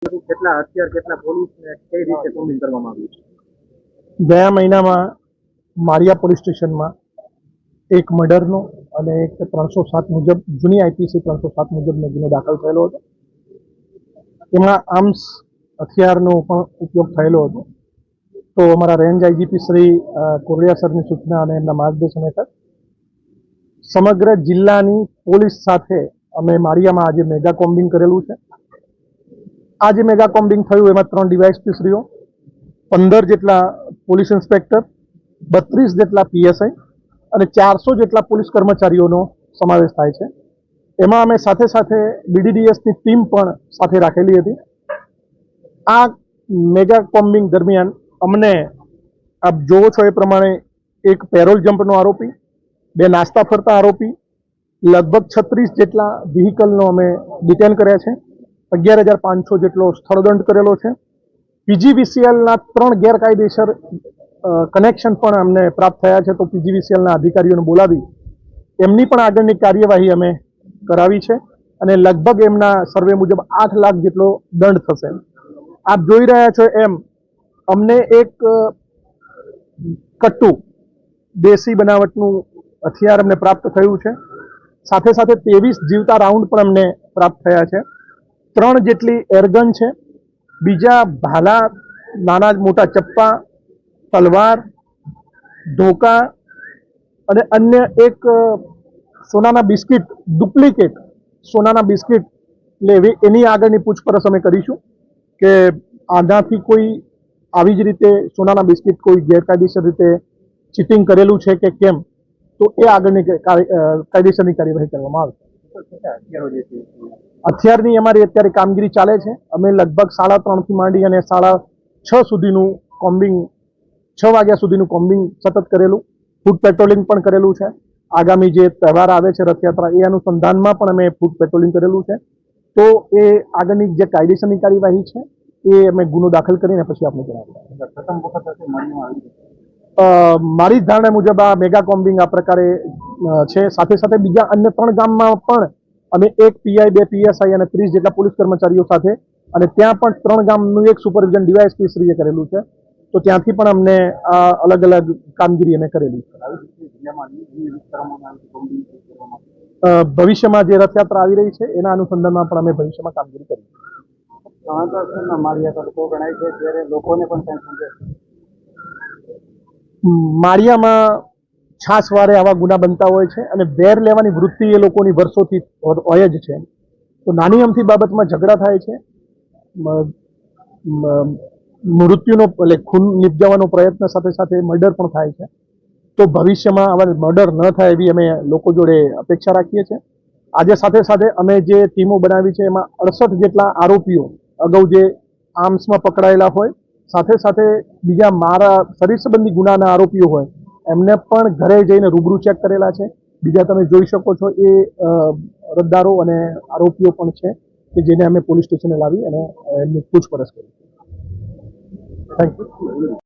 કેટલા હથિયાર કેટલા પોલીસને કઈ રીતે કોમ્બિંગ કરવામાં આવ્યું છે? ગયા મહિનામાં માળિયા પોલીસ સ્ટેશનમાં એક મર્ડરનો અને એક 307 મુજબ જૂની આઈપીસી 307 મુજબનો ગુનો દાખલ થયેલો હતો. એમાં આર્મ્સ હથિયારનો પણ ઉપયોગ થયેલો હતો. તો અમારા રેન્જ આઈજીપી શ્રી કોરડિયા સરની સૂચના અને એમના માર્ગદર્શન હેઠળ સમગ્ર જિલ્લાની પોલીસ સાથે અમે માળિયામાં આજે મેગા કોમ્બિંગ કરેલું છે. આ જે મેગા કોમ્બિંગ થયું એમાં 3 ડીવાયએસપી શ્રીઓ, 15 જેટલા પોલીસ ઇન્સ્પેક્ટર, 32 જેટલા પીએસઆઈ અને 400 જેટલા પોલીસ કર્મચારીઓનો સમાવેશ થાય છે. એમાં અમે સાથે સાથે બીડીડીએસની ટીમ પણ સાથે રાખેલી હતી. આ મેગા કોમ્બિંગ દરમિયાન અમને આપ જોવો છો એ પ્રમાણે એક પેરોલ જમ્પનો આરોપી, 2 નાસ્તા ફરતા આરોપી, લગભગ 36 જેટલા વ્હીકલનો અમે ડિટેન કર્યા છે. 11,500 જેટલો સ્થળદંડ કરેલો છે. પીજીવીસીએલના 3 ગેરકાયદેસર કનેક્શન પણ અમને પ્રાપ્ત થયા છે. તો પીજીવીસીએલના અધિકારીઓને બોલાવી એમની પણ આગળની કાર્યવાહી અમે કરાવી છે અને લગભગ એમના સર્વે મુજબ 8 લાખ જેટલો દંડ થશે. આપ જોઈ રહ્યા છો એમ અમને એક કટ્ટુ દેશી બનાવટનું હથિયાર અમને પ્રાપ્ત થયું છે. સાથે સાથે 23 જીવતા રાઉન્ડ પણ અમને પ્રાપ્ત થયા છે. 3 જેટલી એરગન છે. બીજા ભાલા, નાના મોટા ચપ્પા, તલવાર, ધોકા અને અન્ય એક સોનાના બિસ્કિટ, ડુપ્લિકેટ સોનાના બિસ્કિટ લેવી એની આગળની પૂછપરછ અમે કરીશું કે આનાથી કોઈ આવી જ રીતે સોનાના બિસ્કિટ કોઈ ગેરકાયદેસર રીતે ચીટિંગ કરેલું છે કે કેમ, તો એ આગળની કાયદેસરની કાર્યવાહી કરવામાં આવશે. હથિયારની અમારી અત્યારે કામગીરી ચાલે છે. અમે લગભગ 3:30 થી માંડી અને 6:30 સુધીનું કોમ્બિંગ, 6 વાગ્યા સુધીનું કોમ્બિંગ સતત કરેલું. ફૂડ પેટ્રોલિંગ પણ કરેલું છે. આગામી જે તહેવાર આવે છે રથયાત્રા, એ અનુસંધાનમાં પણ અમે ફૂડ પેટ્રોલિંગ કરેલું છે. તો એ આગળની જે કાયદેસરની કાર્યવાહી છે એ અમે ગુનો દાખલ કરીને પછી આપણે જણાવીએ. મારી ધારણા મુજબ આ મેગા કોમ્બિંગ આ પ્રકારે છે. સાથે સાથે બીજા અન્ય 3 ગામમાં પણ અમે 1 પીઆઈ, 2 પીએસઆઈ અને 30 જેટલા પોલીસ કર્મચારીઓ સાથે, અને ત્યાં પણ 3 ગામનું એક સુપરવિઝન ડીવાયએસપી શ્રીએ કરેલું છે. તો ત્યાંથી પણ અમને આ અલગ અલગ કામગીરી અમે કરેલી છે. ભવિષ્યમાં જે રથયાત્રા આવી રહી છે એના અનુસંધાનમાં પણ અમે ભવિષ્યમાં કામગીરી કરી. માળિયામાં છાસવારે આવા ગુના બનતા હોય છે અને વેર લેવાની વૃત્તિ એ લોકોની વર્ષોથી હોય જ છે. તો નાની અમથી બાબતમાં ઝઘડા થાય છે, મૃત્યુનો એટલે ખૂન નિપજાવવાનો પ્રયત્ન, સાથે સાથે મર્ડર પણ થાય છે. તો ભવિષ્યમાં આવા મર્ડર ન થાય એવી અમે લોકો જોડે અપેક્ષા રાખીએ છીએ. આજે સાથે સાથે અમે જે ટીમો બનાવી છે એમાં 68 જેટલા આરોપીઓ અગાઉ જે આર્મ્સમાં પકડાયેલા હોય, સાથે સાથે બીજા મારા શરીર સંબંધી ગુનાના આરોપીઓ હોય એમને પણ ઘરે જઈને રૂબરૂ ચેક કરેલા છે. બીજા તમે જોઈ શકો છો એ અરજદારો અને આરોપીઓ પણ છે કે જેને અમે પોલીસ સ્ટેશને લાવી અને એમની પૂછપરછ કરી. Thank you.